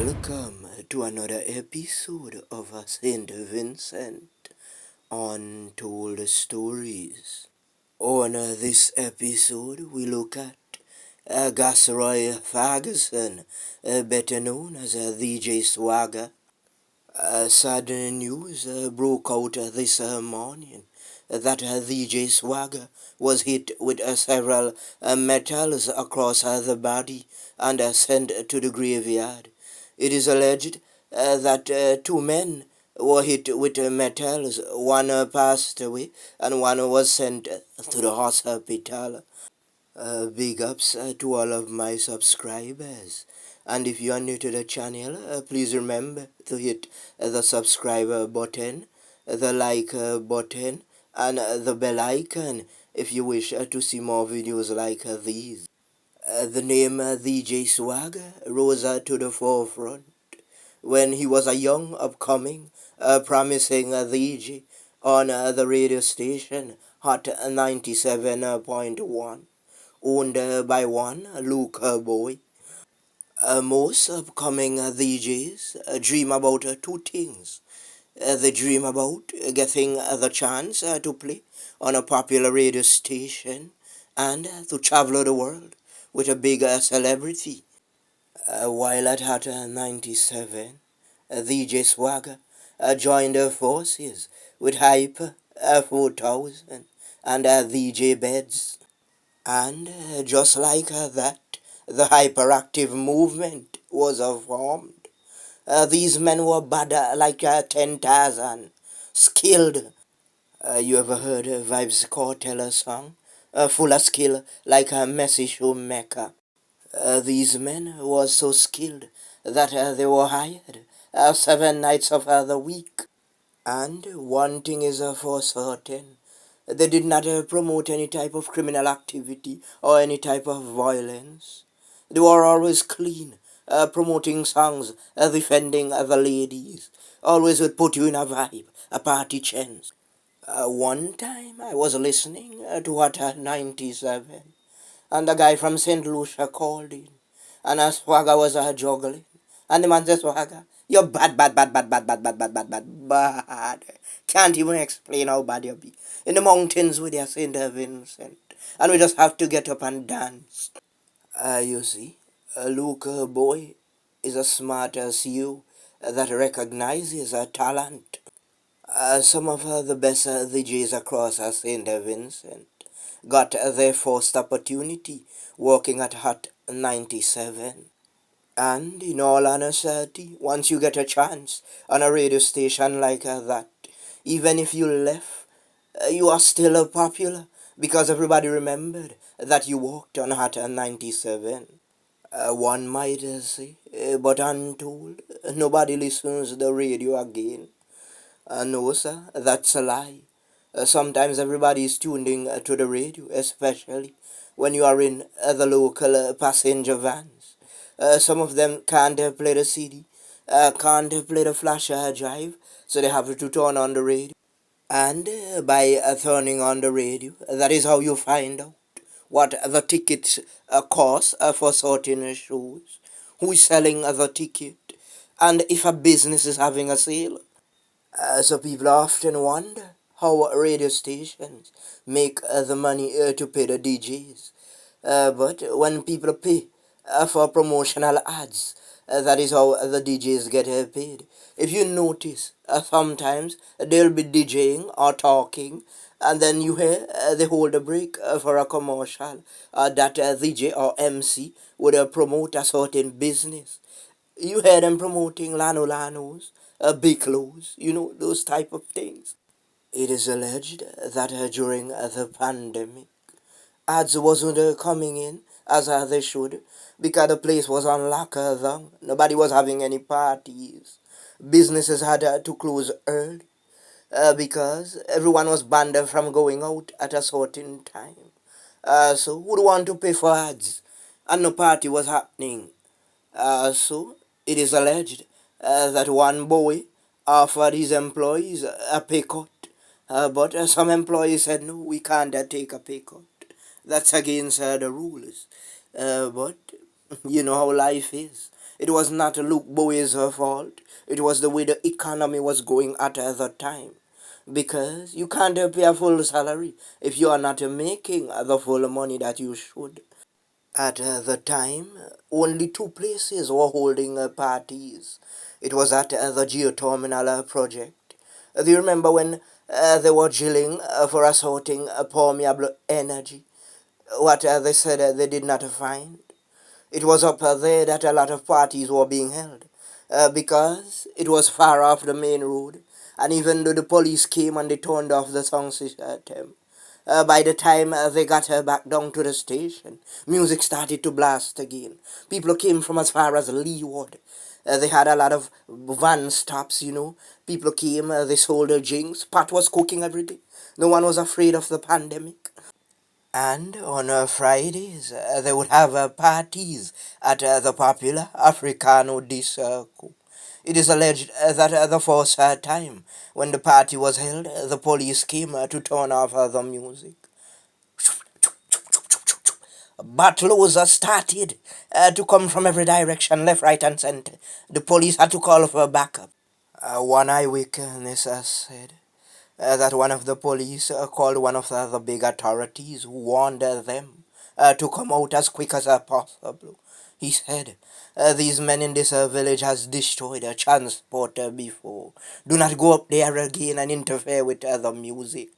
Welcome to another episode of St Vincent Untold Stories. On this episode, we look at Gasroy Ferguson, better known as DJ Swagger. Sad news broke out this morning that DJ Swagger was hit with several metals across the body and sent to the graveyard. It is alleged that two men were hit with metals. One passed away and one was sent to the hospital. Big ups to all of my subscribers. And if you are new to the channel, please remember to hit the subscriber button, the like button, and the bell icon if you wish to see more videos like these. The name DJ Swagger rose to the forefront when he was a young upcoming promising DJ on the radio station Hot 97.1, owned by one Luke Boy. Most upcoming DJs dream about two things. They dream about getting the chance to play on a popular radio station and to travel the world with a big celebrity. While at Hot 97, DJ Swagger joined forces with Hyper 4000 and DJ Beds. And just like that, the hyperactive movement was formed. These men were bad like 10,000, skilled. You ever heard Vibes Cartel song? Full of skill like a Messi Shoemaker. These men were so skilled that they were hired 7 nights of the week. And one thing is for certain, they did not promote any type of criminal activity or any type of violence. They were always clean, promoting songs, defending the ladies, always would put you in a vibe, a party chance. One time I was listening to Hot 97, and the guy from St. Lucia called in, and Swagger was juggling. And the man said, Swagger, you're bad, bad, bad, bad, bad, bad, bad, bad, bad, bad, bad. Can't even explain how bad you be. In the mountains with your St. Vincent. And we just have to get up and dance. You see, Luke boy is as smart as you that recognizes a talent. Some of the best DJs across St. Vincent got their first opportunity working at Hot 97. And in all honesty, once you get a chance on a radio station like that, even if you left, you are still popular because everybody remembered that you worked on Hot 97. One might say, but untold, nobody listens to the radio again. No, sir, that's a lie. Sometimes everybody is tuning to the radio, especially when you are in the local passenger vans. Some of them can't play the CD, can't play the flash drive, so they have to turn on the radio. And by turning on the radio, that is how you find out what the tickets cost for certain shows, who is selling the ticket, and if a business is having a sale. So people often wonder how radio stations make the money to pay the DJs. But when people pay for promotional ads, that is how the DJs get paid. If you notice, sometimes they'll be DJing or talking, and then you hear they hold a break for a commercial that DJ or MC would promote a certain business. You hear them promoting Lanos, big clothes, those type of things. It is alleged that during the pandemic, ads wasn't coming in as they should because the place was on lockdown. Nobody was having any parties. Businesses had to close early because everyone was banned from going out at a certain time. So who'd want to pay for ads? And no party was happening. So it is alleged that one boy offered his employees a pay cut, but some employees said no, we can't take a pay cut. That's against the rules. But you know how life is. It was not Luke Bowie's fault. It was the way the economy was going at the time. Because you can't pay a full salary if you are not making the full money that you should. At the time, only two places were holding parties. It was at the geothermal project. Do you remember when they were drilling for assorting permeable energy? What they said they did not find? It was up there that a lot of parties were being held because it was far off the main road. And even though the police came and they turned off the sound system, by the time they got her back down to the station, music started to blast again. People came from as far as Leeward. They had a lot of van stops, you know. People came, they sold their drinks. Pot was cooking every day. No one was afraid of the pandemic. And on Fridays, they would have parties at the popular Africano disco. It is alleged that the first time when the party was held, the police came to turn off the music. Battles started to come from every direction, left, right, and center. The police had to call for backup. One eyewitness said that one of the police called one of the big authorities who warned them to come out as quick as possible. He said, these men in this village has destroyed a transporter before. Do not go up there again and interfere with the music.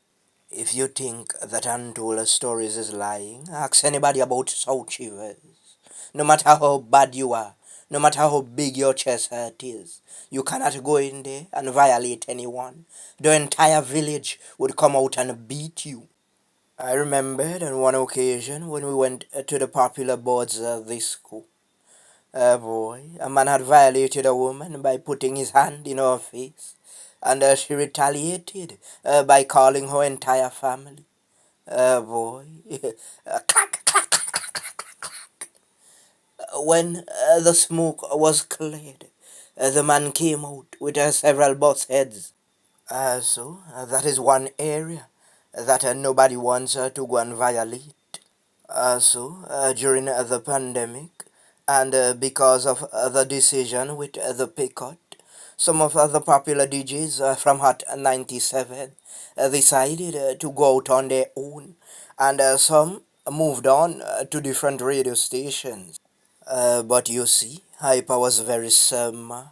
If you think that Untold Stories is lying, ask anybody about South Shivers. No matter how bad you are, no matter how big your chest hurt is, you cannot go in there and violate anyone. The entire village would come out and beat you. I remembered on one occasion when we went to the popular boards of this school. Boy, a man had violated a woman by putting his hand in her face, and she retaliated by calling her entire family. Boy, clack, clack, when the smoke was cleared, the man came out with several bus heads. That is one area that nobody wants to go and violate. During the pandemic, and because of the decision with the pickup, some of the popular DJs from Hot 97 decided to go out on their own, and some moved on to different radio stations. But you see, Hyper was very smart.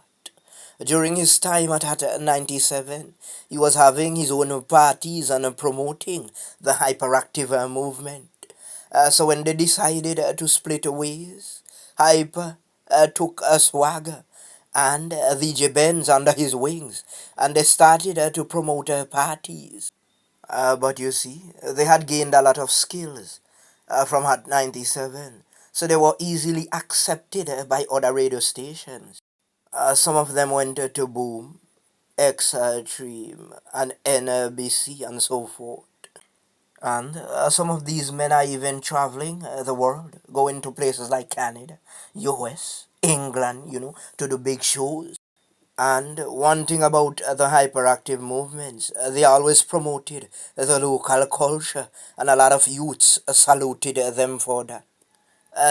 During his time at Hot 97, he was having his own parties and promoting the Hyperactive movement. So when they decided to split ways, Hyper took a swagger and VJ Benz under his wings, and they started to promote parties. But you see, they had gained a lot of skills from Hot 97, so they were easily accepted by other radio stations. Some of them went to Boom, Extreme, and NBC, and so forth. And some of these men are even traveling the world, going to places like Canada, US, England, to do big shows. And one thing about the hyperactive movements, they always promoted the local culture, and a lot of youths saluted them for that.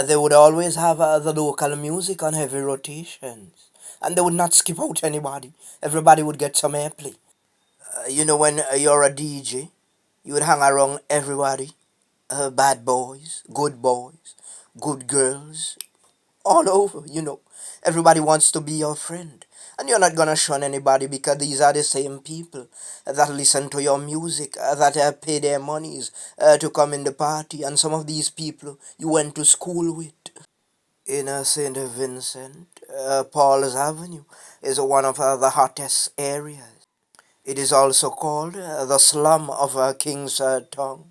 They would always have the local music on heavy rotations, and they would not skip out anybody. Everybody would get some airplay. When you're a DJ, you would hang around everybody, bad boys, good girls, all over. Everybody wants to be your friend. And you're not gonna shun anybody because these are the same people that listen to your music, that pay their monies to come in the party. And some of these people you went to school with. In St. Vincent, Paul's Avenue is one of the hottest areas. It is also called the slum of King's Town.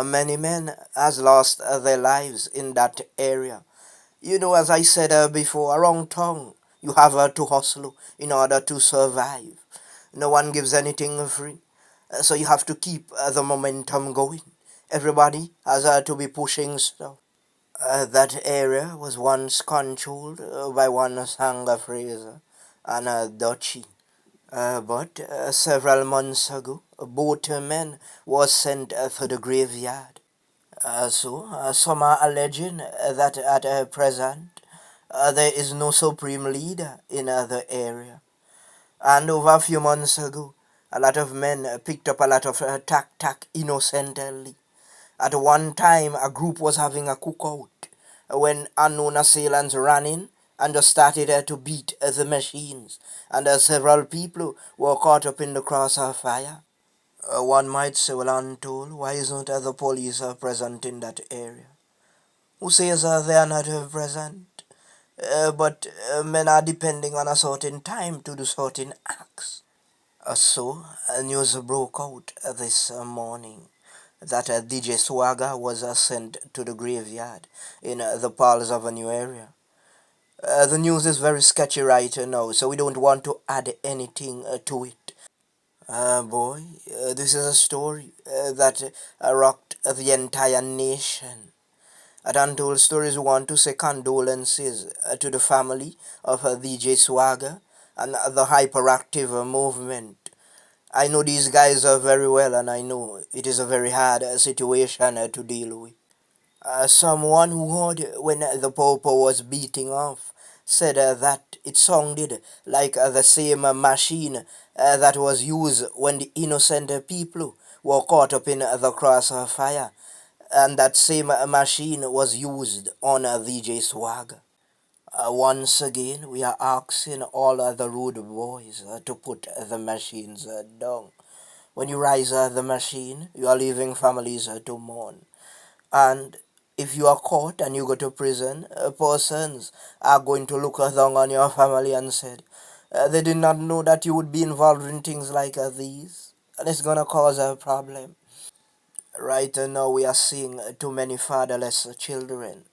Many men has lost their lives in that area. As I said before, around town, you have to hustle in order to survive. No one gives anything free. So you have to keep the momentum going. Everybody has to be pushing stuff. That area was once controlled by one Sanga Fraser and a Dutchie. But several months ago, both men were sent to the graveyard. Some are alleging that at present There is no supreme leader in the area. And over a few months ago, a lot of men picked up a lot of tack innocently. At one time, a group was having a cookout when unknown assailants ran in and just started to beat the machines, and several people were caught up in the crossfire. One might say, well, Untold, why isn't the police present in that area? Who says they are not present? But men are depending on a certain time to do certain acts. News broke out this morning that DJ Swagger was sent to the graveyard in the Paul's Avenue area. The news is very sketchy right now, so we don't want to add anything to it. Boy, this is a story that rocked the entire nation. At Untold Stories, we want to say condolences to the family of DJ Swagger and the Hyperactive movement. I know these guys very well, and I know it is a very hard situation to deal with. Someone who heard when the popo was beating off said that it sounded like the same machine that was used when the innocent people were caught up in the crossfire, and that same machine was used on VJ Swag. Once again, we are asking all the rude boys to put the machines down. When you rise the machine, you are leaving families to mourn. And if you are caught and you go to prison, persons are going to look down on your family and said, they did not know that you would be involved in things like these. And it's gonna cause a problem. Right now, we are seeing too many fatherless children